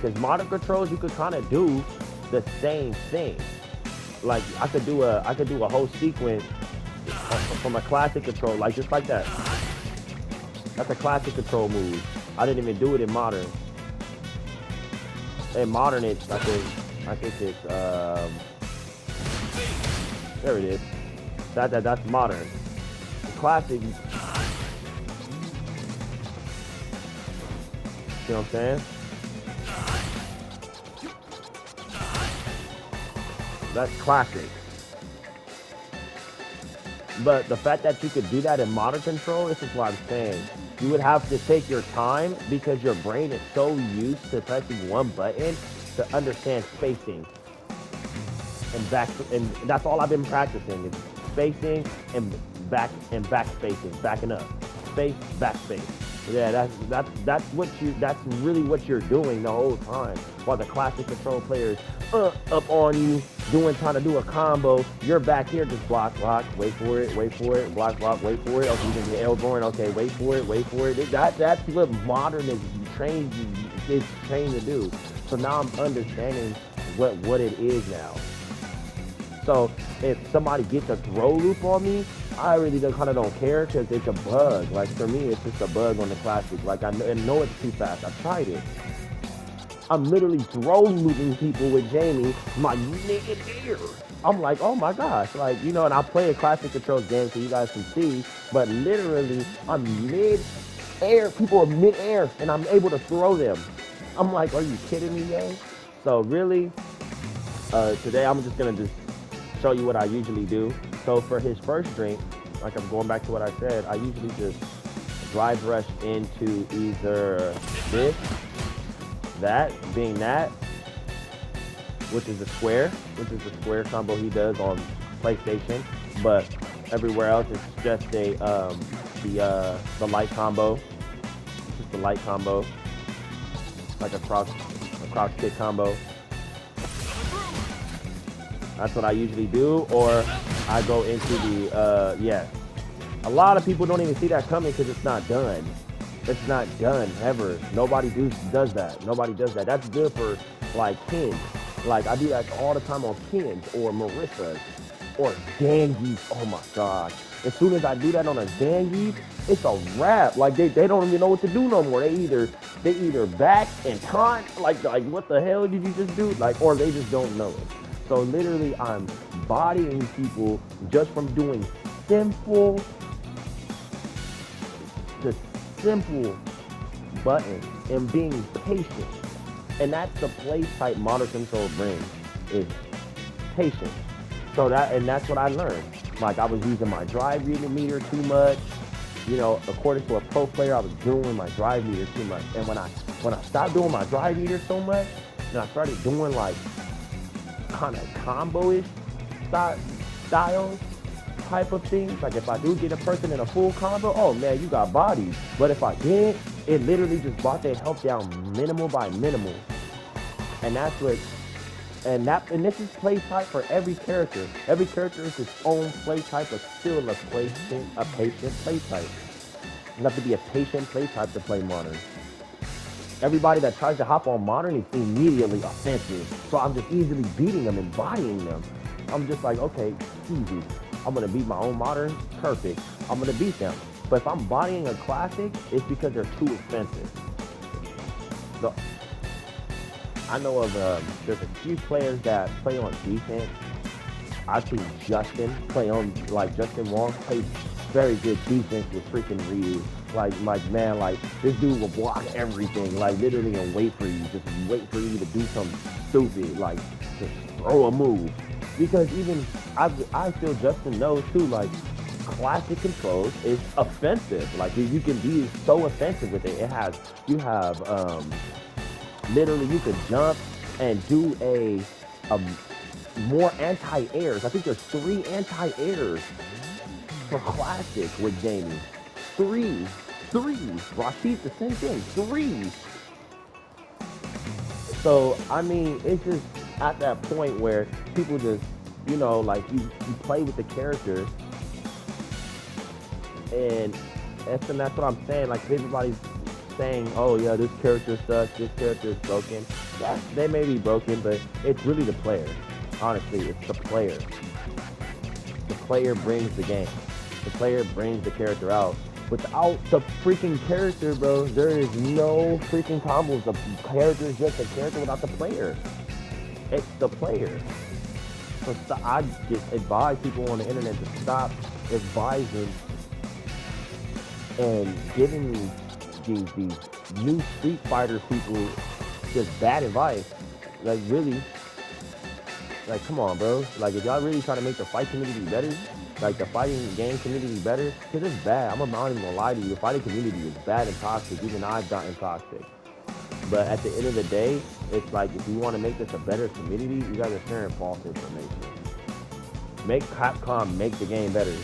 Because modern controls, you could kind of do the same thing. Like I could do a whole sequence from a classic control, like just like that. That's a classic control move. I didn't even do it in modern. In modern, I think it's there it is. That's modern. The classic, you know what I'm saying? That's classic. But the fact that you could do that in modern control, this is what I'm saying. You would have to take your time because your brain is so used to pressing one button to understand spacing and that's all I've been practicing is spacing and back spacing, backing up, space, back space. Yeah, that's really what you're doing the whole time. While the classic control players up on you, trying to do a combo, you're back here just block, wait for it, block, wait for it. Okay, you can get elbowing. Okay, wait for it. That's what modern is trained to do. So now I'm understanding what it is now. So if somebody gets a throw loop on me, I really don't care because it's a bug. Like for me, it's just a bug on the classic. Like I know it's too fast. I tried it. I'm literally throw looping people with Jamie, my nigga there. I'm like, oh my gosh, like and I play a classic controls game so you guys can see, but literally I'm mid air. People are mid air, and I'm able to throw them. I'm like, are you kidding me, yo? So really, today I'm just gonna show you what I usually do. So for his first drink, like I'm going back to what I said, I usually just drive rush into either this, that, which is the square combo he does on PlayStation, but everywhere else it's just the light combo. It's just the light combo, like a cross kick combo. That's what I usually do, or I go into the, A lot of people don't even see that coming because it's not done. It's not done, ever. Nobody does that. Nobody does that. That's good for, like, Ken. Like, I do that all the time on Ken's, or Marissa's, or Zangief. Oh, my gosh. As soon as I do that on a Zangief, it's a wrap. Like, they don't even know what to do no more. They either back and taunt, like what the hell did you just do? Like, or they just don't know it. So literally, I'm bodying people just from doing simple buttons and being patient. And that's the play type modern control brings, is patience. That's what I learned. Like I was using my drive meter too much. According to a pro player, I was doing my drive meter too much. And when I stopped doing my drive meter so much, and I started doing like kind of combo-ish styles type of things. Like if I do get a person in a full combo, oh man, you got bodies. But if I didn't, it literally just brought their health down minimal by minimal. And and this is play type for every character. Every character is its own play type, but still a patient play type. You have to be a patient play type to play modern. Everybody that tries to hop on modern is immediately offensive. So I'm just easily beating them and bodying them. I'm just like, okay, easy. I'm going to beat my own modern, perfect. I'm going to beat them. But if I'm bodying a classic, it's because they're too expensive. So I know of, there's a few players that play on defense. I've seen Justin Justin Wong plays very good defense with freaking Ryu. Like man, like this dude will block everything, like literally, and wait for you to do something stupid, like just throw a move. Because even I feel Justin knows too, like classic controls is offensive. Like you can be so offensive with it. You have literally you could jump and do a more anti-airs. I think there's 3 anti-airs for classic with Jamie. 3. Rashid's the same thing. 3. So, I mean, it's just at that point where people just, like you play with the character. And that's what I'm saying. Like, everybody's saying, oh, yeah, this character sucks, this character is broken. Yeah, they may be broken, but it's really the player. Honestly, it's the player. The player brings the game. The player brings the character out. Without the freaking character, bro, there is no freaking combos. The character is just a character without the player. It's the player. So I just advise people on the internet to stop advising and giving these new Street Fighter people just bad advice. Like really, like come on, bro. Like if y'all really trying to make the fight community better, like the fighting game community better, cause it's bad. I'm not even gonna lie to you. The fighting community is bad and toxic. Even I've gotten toxic. But at the end of the day, it's like if you want to make this a better community, you guys are sharing false information. Make Capcom make the game better.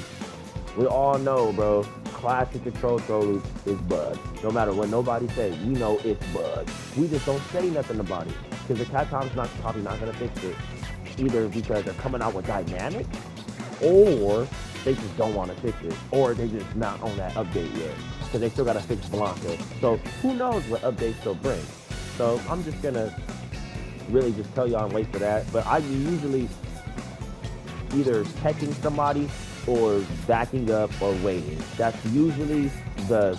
We all know, bro, classic control throw loop is bugged. No matter what nobody say, we know it's bugged. We just don't say nothing about it. Because the Capcom's probably not going to fix it. Either because they're coming out with dynamic, or they just don't want to fix it. Or they just not on that update yet. Because they still got to fix Blanca. So who knows what updates they'll bring. So I'm just going to really just tell y'all and wait for that. But I usually either teching somebody or backing up or waiting. That's usually the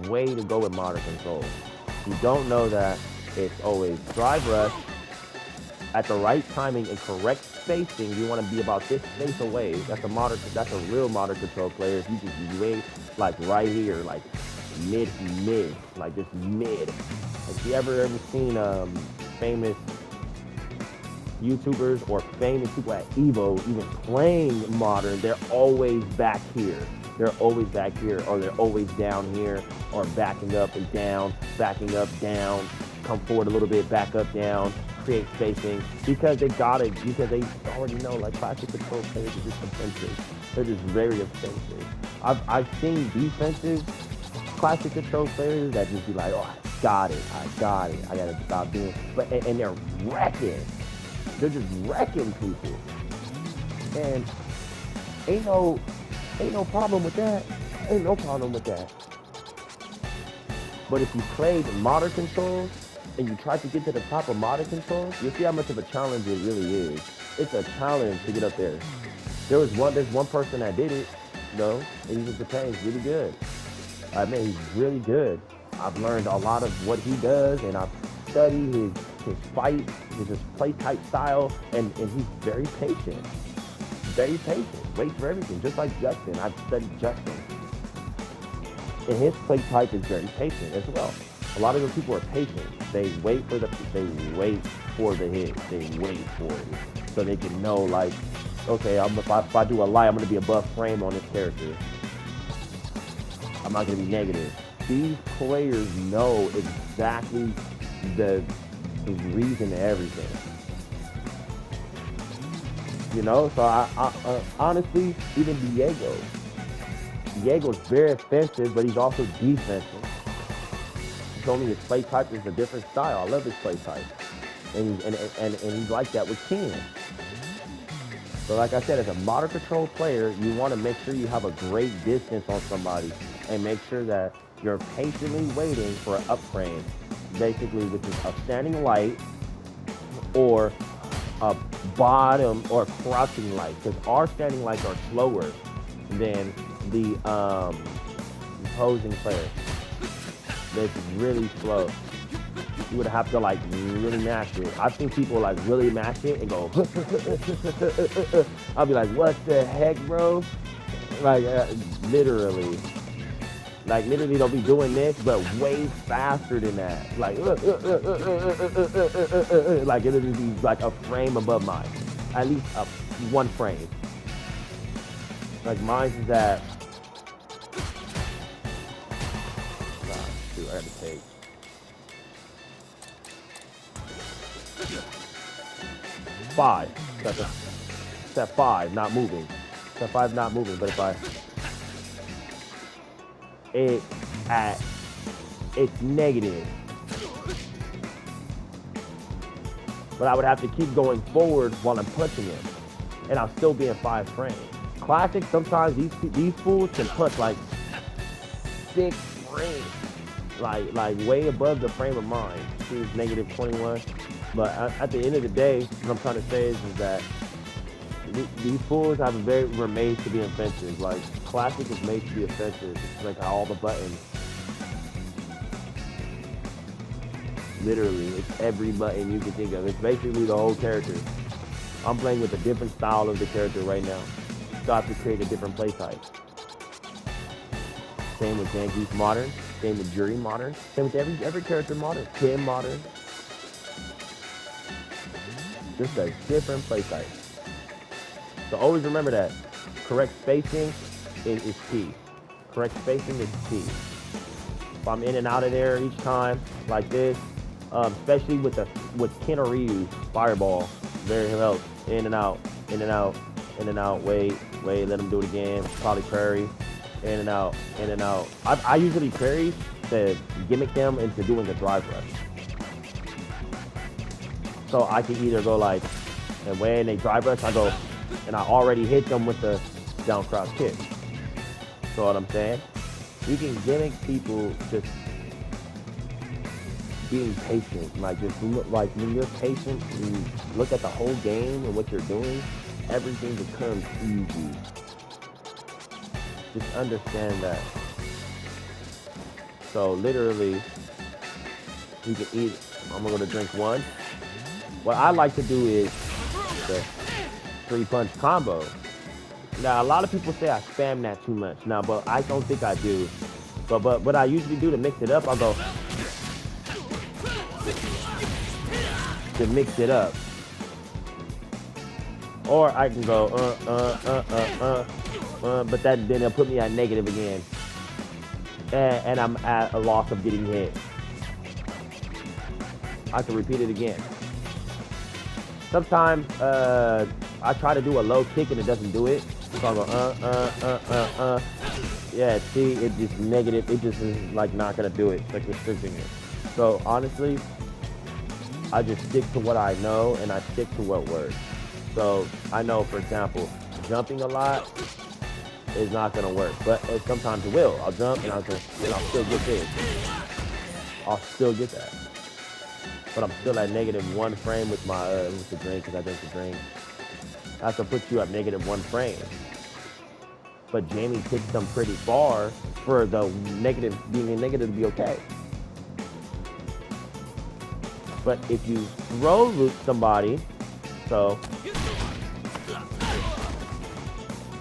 way to go with modern control. If you don't know that, it's always drive rush at the right timing and correct spacing. You want to be about this space away. That's a real modern control player. If you just wait like right here, like mid, like just mid. Like you ever seen famous YouTubers or famous people at Evo even playing modern, they're always back here. They're always back here, or they're always down here, or backing up and down, backing up, down, come forward a little bit, back up, down, create spacing, because they already know, like, classic control players are just offensive. They're just very offensive. I've seen defensive classic control players that just be like, oh, I got it, I gotta stop doing, and they're wrecking. They're just wrecking people. And ain't no problem with that. Ain't no problem with that. But if you played modern controls and you try to get to the top of modern controls, you'll see how much of a challenge it really is. It's a challenge to get up there. There's one person that did it, and he's in Japan. He's really good. I mean, he's really good. I've learned a lot of what he does, and I've studied his fight, his play type style, and he's very patient. Very patient. Waits for everything, just like Justin. I've studied Justin. And his play type is very patient as well. A lot of those people are patient. They wait for the hit. They wait for it. So they can know, like, okay, if I do a lie, I'm going to be above frame on this character. I'm not going to be negative. These players know exactly the reason to everything. So I honestly, even Diego's very offensive, but he's also defensive. He told me his play type is a different style. I love his play type. And he's like that with Ken. So like I said, as a modern control player, you want to make sure you have a great distance on somebody and make sure that you're patiently waiting for an up frame, basically, which is a standing light or a bottom or crouching light, because our standing lights are slower than the opposing player. It's really slow. You would have to like really mash it. I've seen people like really mash it and go. I'll be like, what the heck, bro? Like literally. Like literally they'll be doing this, but way faster than that. Like it'll just be like a frame above mine. At least one frame. Like mine is at, I gotta take. Five. It's at 5, not moving. It's at 5, not moving. But if it's negative. But I would have to keep going forward while I'm punching him, and I'll still be in 5 frames. Classic, sometimes these fools can punch like 6 frames, like way above the frame of mine. See, it's negative 21. But at the end of the day, what I'm trying to say is that these fools have were made to be offensive. Like classic is made to be offensive. It's like all the buttons. Literally, it's every button you can think of. It's basically the whole character. I'm playing with a different style of the character right now. So I have to create a different play type. Same with Zangief Modern. Same with Juri Modern. Same with every character Modern. Kim Modern. Just a different play type. So always remember that. Correct spacing is key. Correct spacing is key. If I'm in and out of there each time, like this, especially with Ken or Ryu's Fireball, very helps. In and out, in and out, in and out. Wait, let him do it again. Probably parry. In and out, in and out. I usually parry to gimmick them into doing a drive rush. So I can either go like, and when they drive rush, I go, and I already hit them with the down crouch kick. So what I'm saying? You can gimmick people just being patient. Like just like when you're patient, you look at the whole game and what you're doing, everything becomes easy. Just understand that. So literally, you can eat. I'm gonna drink one. What I like to do is the 3-punch combo. Now a lot of people say I spam that too much. Now, but I don't think I do. But what I usually do to mix it up, I'll go to mix it up. Or I can go but then it'll put me at negative again, and I'm at a loss of getting hit. I can repeat it again. Sometimes I try to do a low kick and it doesn't do it. So I go yeah, see, it just negative. It just is like not gonna do it. It's like restricting it. So honestly, I just stick to what I know and I stick to what works. So I know, for example, jumping a lot is not gonna work, but sometimes it will. I'll jump and I'll still get this. I'll still get that. But I'm still at -1 frame with my with the drink, because I drink the drink. I have to put you at -1 frame. But Jamie takes them pretty far for the negative, being a negative to be okay. But if you throw loop somebody, so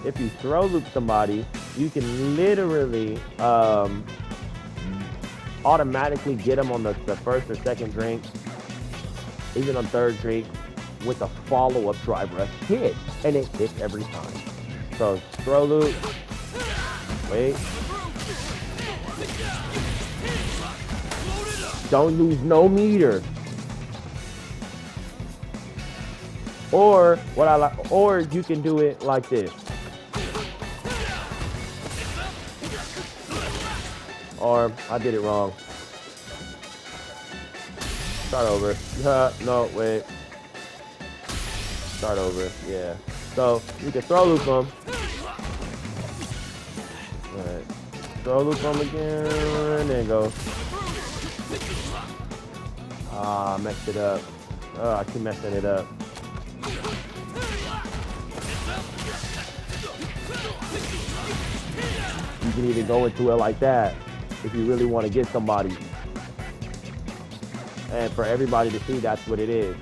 if you throw loop somebody, you can literally automatically get them on the first or second drink, even on third drink, with a follow-up drive rush hit, and it hits every time. So throw loop, wait, don't lose no meter. Or what I like, or you can do it like this. Or I did it wrong. Start over. No, wait. Start over. Yeah. So you can throw loop them. Alright. Throw loop them again and go. Ah, messed it up. Oh, I keep messing it up. You can even go into it like that if you really want to get somebody. And for everybody to see, that's what it is.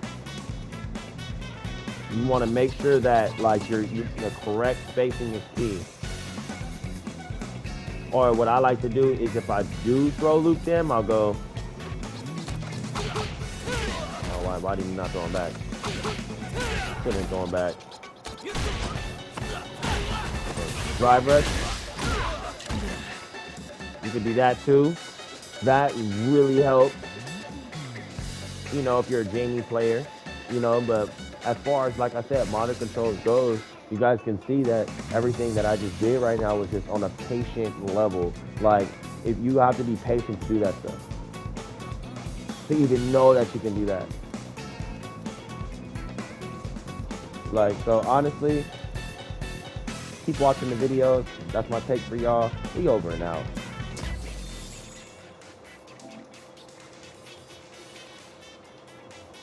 You want to make sure that like the correct spacing is key. Or what I like to do is, if I do throw loop them, I'll go. Oh, why did you not throw them back? Should have thrown back. Drive rush. You can do that too. That really helps. You know, if you're a Jamie player, you know, but as far as, like I said, modern controls goes, you guys can see that everything that I just did right now was just on a patient level. Like, if you have to be patient to do that stuff, to even know that you can do that. Like, so honestly, keep watching the videos. That's my take for y'all. We over and out.